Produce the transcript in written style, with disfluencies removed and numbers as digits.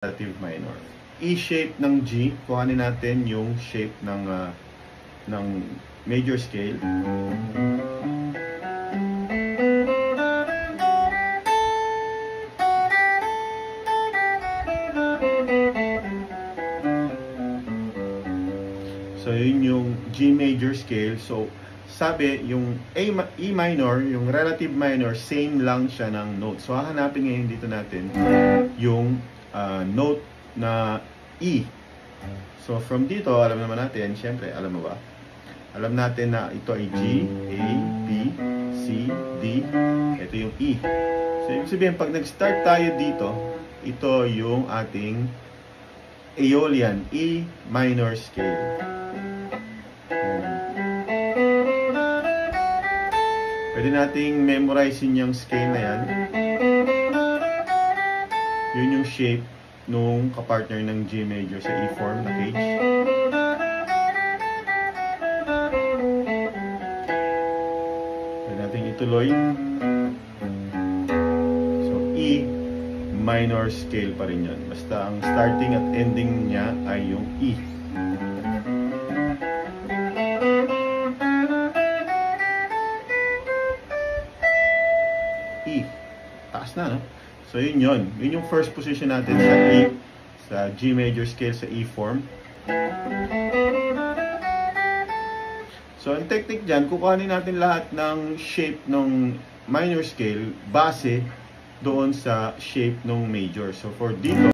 relative minor. E-shape ng G, kuhanin natin yung shape ng major scale. So yun yung G major scale. So sabi yung E minor, yung relative minor, same lang siya ng note. So hahanapin ngayon dito natin yung note na E. So from dito, alam naman natin, syempre, alam mo ba? Alam natin na ito ay G, A, B, C, D. Ito yung E. So ibig sabihin, pag nag-start tayo dito, ito yung ating Aeolian, E minor scale. Pwede nating memorizein yung scale na yan. Yun yung shape nung kapartner ng G major sa E form na cage. Pwede natin ituloy. So E minor scale pa rin yun. Basta ang starting at ending niya ay yung E. E. Taas na, no? So yun yun. Yun yung first position natin sa E, sa G major scale sa E form. So ang technique dyan, kukuhanin natin lahat ng shape ng minor scale base doon sa shape ng major. So for dito,